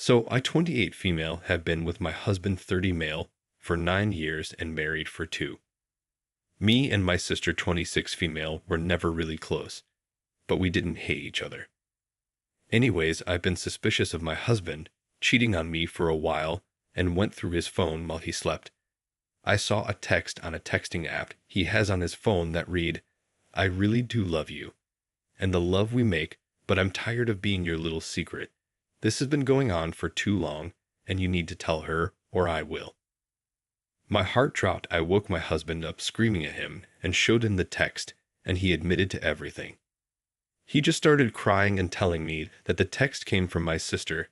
So I, 28 female, have been with my husband, 30 male, for 9 years and married for 2. Me and my sister, 26 female, were never really close, but we didn't hate each other. Anyways, I've been suspicious of my husband cheating on me for a while and went through his phone while he slept. I saw a text on a texting app he has on his phone that read, "I really do love you, and the love we make, but I'm tired of being your little secret. This has been going on for too long, and you need to tell her, or I will." My heart dropped. I woke my husband up screaming at him and showed him the text, and he admitted to everything. He just started crying and telling me that the text came from my sister,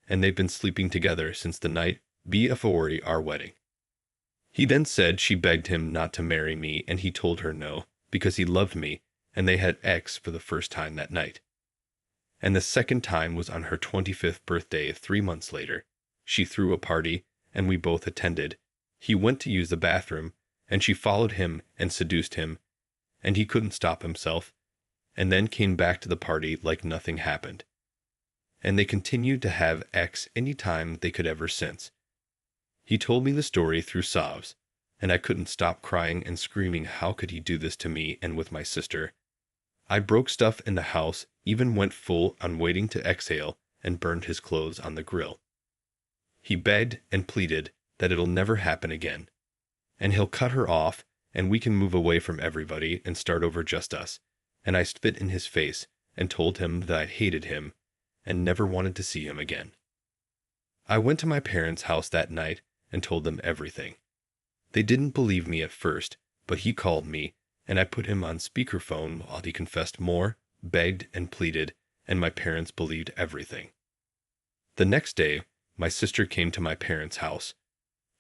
and they've been sleeping together since the night before our wedding. He then said she begged him not to marry me, and he told her no, because he loved me, and they had sex for the first time that night. And the second time was on her 25th birthday 3 months later. She threw a party, and we both attended. He went to use the bathroom, and she followed him and seduced him, and he couldn't stop himself, and then came back to the party like nothing happened. And they continued to have sex any time they could ever since. He told me the story through sobs, and I couldn't stop crying and screaming, how could he do this to me and with my sister? I broke stuff in the house, even went full on waiting to exhale, and burned his clothes on the grill. He begged and pleaded that it'll never happen again, and he'll cut her off, and we can move away from everybody and start over just us. And I spit in his face and told him that I hated him and never wanted to see him again. I went to my parents' house that night and told them everything. They didn't believe me at first, but he called me, and I put him on speakerphone while he confessed more, begged and pleaded, and my parents believed everything. The next day, my sister came to my parents' house.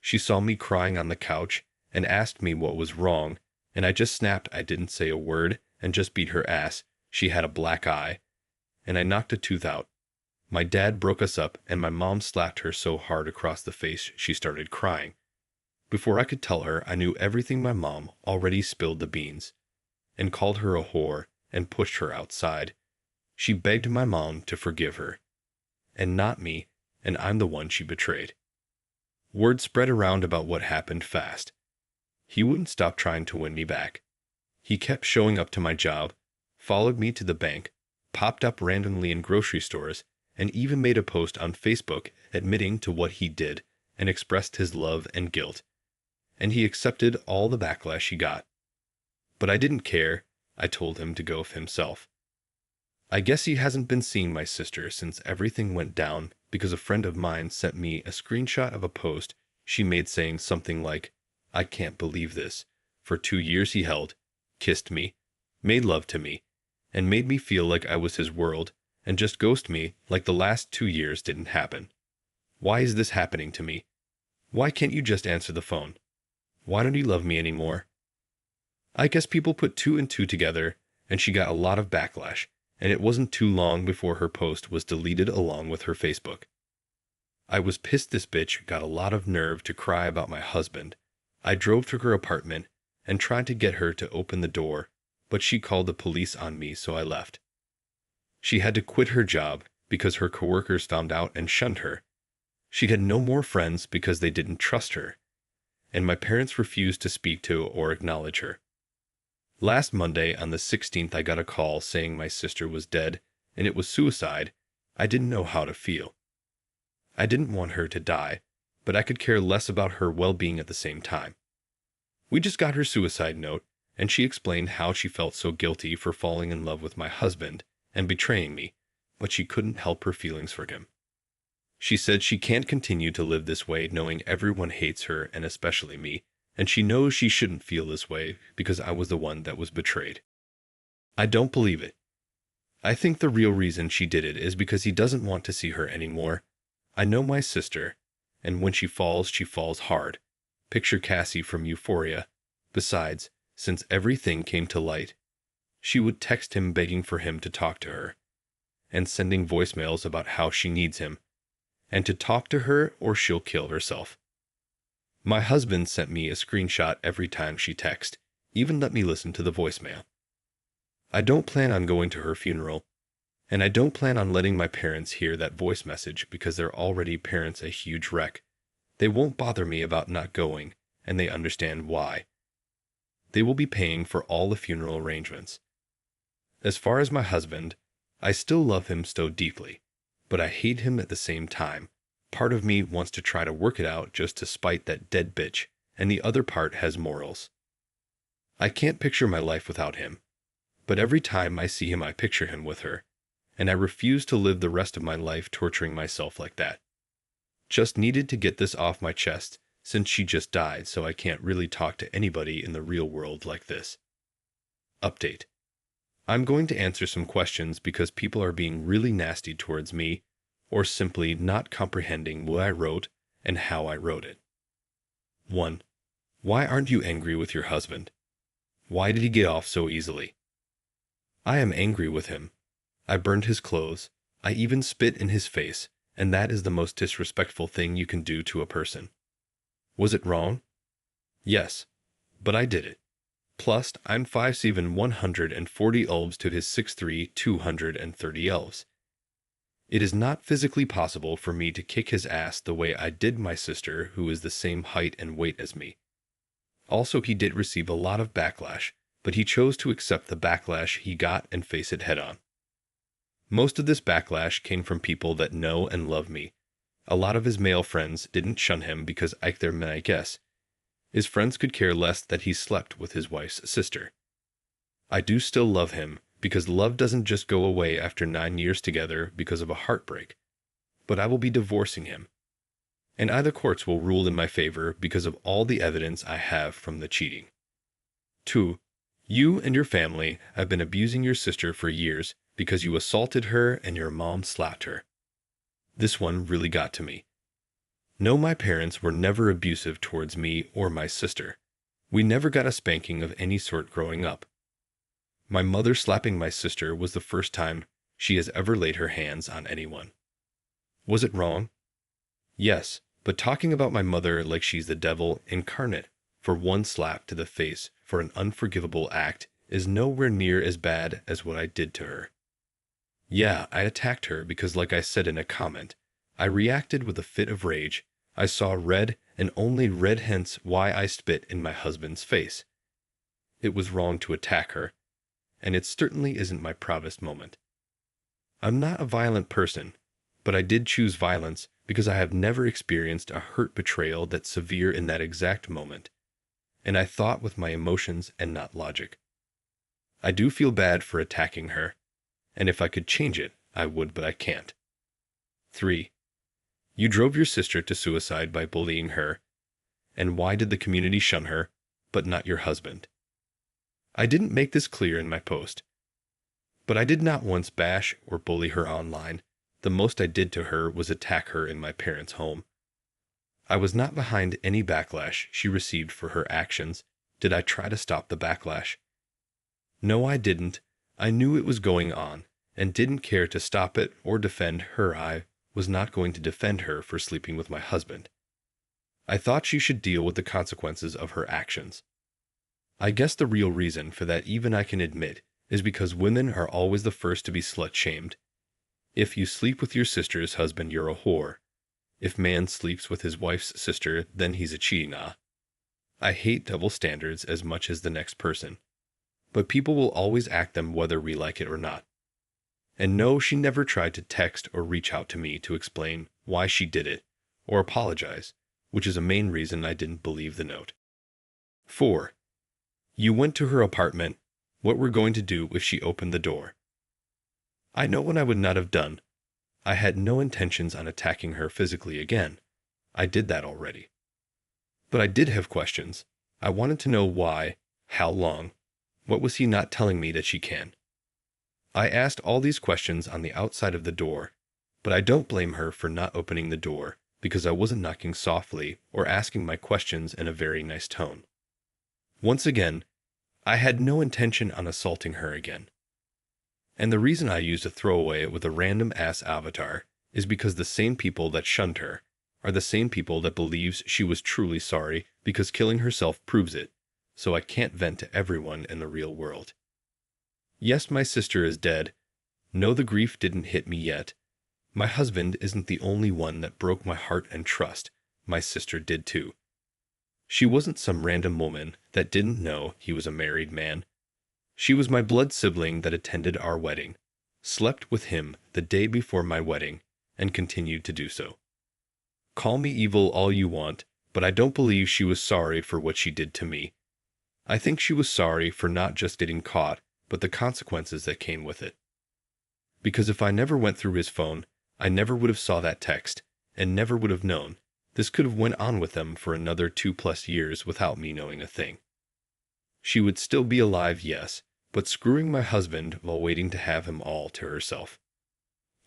She saw me crying on the couch and asked me what was wrong, and I just snapped. I didn't say a word and just beat her ass. She had a black eye, and I knocked a tooth out. My dad broke us up, and my mom slapped her so hard across the face she started crying. Before I could tell her, I knew everything. My mom already spilled the beans and called her a whore and pushed her outside. She begged my mom to forgive her, and not me, and I'm the one she betrayed. Word spread around about what happened fast. He wouldn't stop trying to win me back. He kept showing up to my job, followed me to the bank, popped up randomly in grocery stores, and even made a post on Facebook admitting to what he did and expressed his love and guilt. And he accepted all the backlash he got. But I didn't care. I told him to go f himself. I guess he hasn't been seeing my sister since everything went down, because a friend of mine sent me a screenshot of a post she made saying something like, "I can't believe this. For 2 years he held, kissed me, made love to me, and made me feel like I was his world, and just ghosted me like the last 2 years didn't happen. Why is this happening to me? Why can't you just answer the phone? Why don't you love me anymore?" I guess people put 2 and 2 together, and she got a lot of backlash, and it wasn't too long before her post was deleted along with her Facebook. I was pissed. This bitch got a lot of nerve to cry about my husband. I drove to her apartment and tried to get her to open the door, but she called the police on me, so I left. She had to quit her job because her coworkers found out and shunned her. She had no more friends because they didn't trust her, and my parents refused to speak to or acknowledge her. Last Monday, on the 16th, I got a call saying my sister was dead, and it was suicide. I didn't know how to feel. I didn't want her to die, but I could care less about her well-being at the same time. We just got her suicide note, and she explained how she felt so guilty for falling in love with my husband and betraying me, but she couldn't help her feelings for him. She said she can't continue to live this way knowing everyone hates her and especially me, and she knows she shouldn't feel this way because I was the one that was betrayed. I don't believe it. I think the real reason she did it is because he doesn't want to see her anymore. I know my sister, and when she falls hard. Picture Cassie from Euphoria. Besides, since everything came to light, she would text him begging for him to talk to her, and sending voicemails about how she needs him, and to talk to her or she'll kill herself. My husband sent me a screenshot every time she texted, even let me listen to the voicemail. I don't plan on going to her funeral. And I don't plan on letting my parents hear that voice message because they're already parents a huge wreck. They won't bother me about not going, and they understand why. They will be paying for all the funeral arrangements. As far as my husband, I still love him so deeply, but I hate him at the same time. Part of me wants to try to work it out just to spite that dead bitch, and the other part has morals. I can't picture my life without him, but every time I see him I picture him with her, and I refuse to live the rest of my life torturing myself like that. Just needed to get this off my chest since she just died, so I can't really talk to anybody in the real world like this. Update. I'm going to answer some questions because people are being really nasty towards me or simply not comprehending what I wrote and how I wrote it. 1. Why aren't you angry with your husband? Why did he get off so easily? I am angry with him. I burned his clothes. I even spit in his face, and that is the most disrespectful thing you can do to a person. Was it wrong? Yes, but I did it. Plus, I'm 5'7", 140 elves to his 6'3", 230 elves. It is not physically possible for me to kick his ass the way I did my sister, who is the same height and weight as me. Also, he did receive a lot of backlash, but he chose to accept the backlash he got and face it head on. Most of this backlash came from people that know and love me. A lot of his male friends didn't shun him because they're men, I guess. His friends could care less that he slept with his wife's sister. I do still love him because love doesn't just go away after 9 years together because of a heartbreak. But I will be divorcing him. And either courts will rule in my favor because of all the evidence I have from the cheating. 2. You and your family have been abusing your sister for years because you assaulted her and your mom slapped her. This one really got to me. No, my parents were never abusive towards me or my sister. We never got a spanking of any sort growing up. My mother slapping my sister was the first time she has ever laid her hands on anyone. Was it wrong? Yes, but talking about my mother like she's the devil incarnate for one slap to the face for an unforgivable act is nowhere near as bad as what I did to her. Yeah, I attacked her because, like I said in a comment, I reacted with a fit of rage. I saw red and only red, hence why I spit in my husband's face. It was wrong to attack her, and it certainly isn't my proudest moment. I'm not a violent person, but I did choose violence because I have never experienced a hurt betrayal that's severe in that exact moment, and I thought with my emotions and not logic. I do feel bad for attacking her, and if I could change it, I would, but I can't. 3. You drove your sister to suicide by bullying her, and why did the community shun her, but not your husband? I didn't make this clear in my post, but I did not once bash or bully her online. The most I did to her was attack her in my parents' home. I was not behind any backlash she received for her actions. Did I try to stop the backlash? No, I didn't. I knew it was going on, and didn't care to stop it or defend her. I was not going to defend her for sleeping with my husband. I thought she should deal with the consequences of her actions. I guess the real reason for that, even I can admit, is because women are always the first to be slut-shamed. If you sleep with your sister's husband, you're a whore. If man sleeps with his wife's sister, then he's a cheating. I hate double standards as much as the next person. But people will always act them whether we like it or not. And no, she never tried to text or reach out to me to explain why she did it, or apologize, which is a main reason I didn't believe the note. 4. You went to her apartment. What we're going to do if she opened the door? I know what I would not have done. I had no intentions on attacking her physically again. I did that already. But I did have questions. I wanted to know why, how long, what was he not telling me that she can? I asked all these questions on the outside of the door, but I don't blame her for not opening the door because I wasn't knocking softly or asking my questions in a very nice tone. Once again, I had no intention on assaulting her again. And the reason I used a throwaway with a random-ass avatar is because the same people that shunned her are the same people that believes she was truly sorry because killing herself proves it, so I can't vent to everyone in the real world. Yes, my sister is dead. No, the grief didn't hit me yet. My husband isn't the only one that broke my heart and trust. My sister did too. She wasn't some random woman that didn't know he was a married man. She was my blood sibling that attended our wedding, slept with him the day before my wedding, and continued to do so. Call me evil all you want, but I don't believe she was sorry for what she did to me. I think she was sorry for not just getting caught, but the consequences that came with it. Because if I never went through his phone, I never would have saw that text, and never would have known. This could have went on with them for another 2+ years without me knowing a thing. She would still be alive, yes, but screwing my husband while waiting to have him all to herself.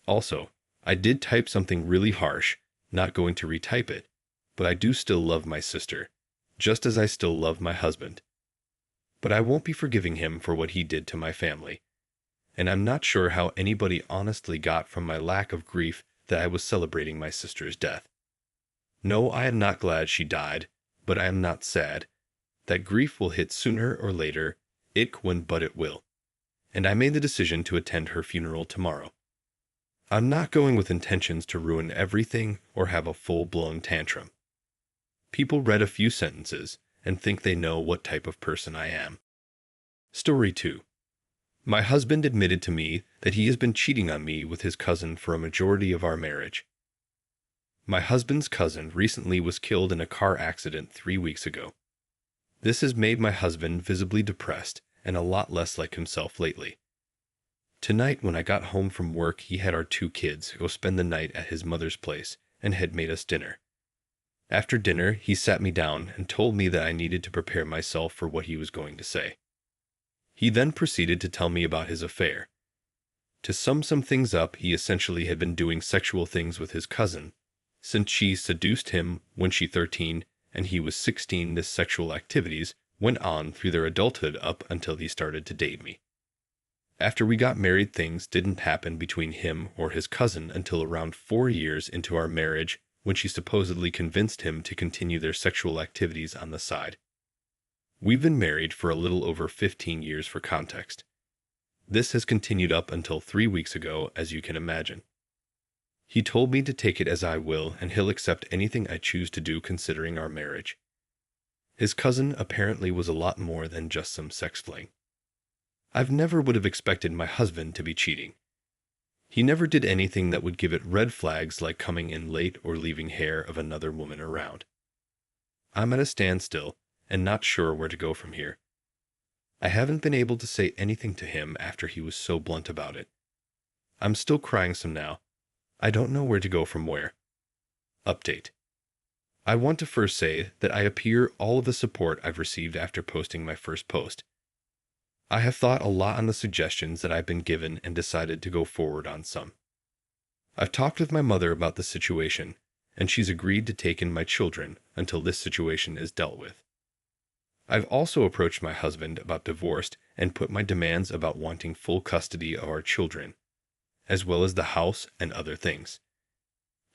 Also, I did type something really harsh, not going to retype it, but I do still love my sister, just as I still love my husband. But I won't be forgiving him for what he did to my family. And I'm not sure how anybody honestly got from my lack of grief that I was celebrating my sister's death. No, I am not glad she died, but I am not sad. That grief will hit sooner or later, but it will. And I made the decision to attend her funeral tomorrow. I'm not going with intentions to ruin everything or have a full-blown tantrum. People read a few sentences and think they know what type of person I am. Story 2. My husband admitted to me that he has been cheating on me with his cousin for a majority of our marriage. My husband's cousin recently was killed in a car accident 3 weeks ago. This has made my husband visibly depressed and a lot less like himself lately. Tonight when I got home from work, he had our 2 kids go spend the night at his mother's place and had made us dinner. After dinner, he sat me down and told me that I needed to prepare myself for what he was going to say. He then proceeded to tell me about his affair. To sum some things up, he essentially had been doing sexual things with his cousin. Since she seduced him when she was 13 and he was 16, this sexual activities went on through their adulthood up until he started to date me. After we got married, things didn't happen between him or his cousin until around 4 years into our marriage, when she supposedly convinced him to continue their sexual activities on the side. We've been married for a little over 15 years for context. This has continued up until 3 weeks ago, as you can imagine. He told me to take it as I will, and he'll accept anything I choose to do considering our marriage. His cousin apparently was a lot more than just some sex fling. I've never would have expected my husband to be cheating. He never did anything that would give it red flags like coming in late or leaving hair of another woman around. I'm at a standstill and not sure where to go from here. I haven't been able to say anything to him after he was so blunt about it. I'm still crying some now. I don't know where to go from where. Update. I want to first say that I appreciate all of the support I've received after posting my first post. I have thought a lot on the suggestions that I've been given and decided to go forward on some. I've talked with my mother about the situation, and she's agreed to take in my children until this situation is dealt with. I've also approached my husband about divorce and put my demands about wanting full custody of our children, as well as the house and other things.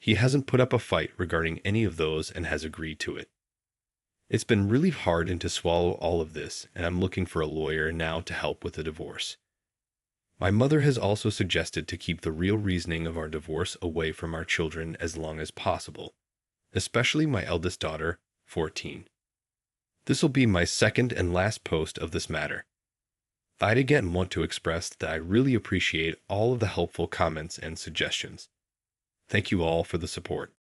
He hasn't put up a fight regarding any of those and has agreed to it. It's been really hard to swallow all of this, and I'm looking for a lawyer now to help with the divorce. My mother has also suggested to keep the real reasoning of our divorce away from our children as long as possible, especially my eldest daughter, 14. This will be my second and last post of this matter. I'd again want to express that I really appreciate all of the helpful comments and suggestions. Thank you all for the support.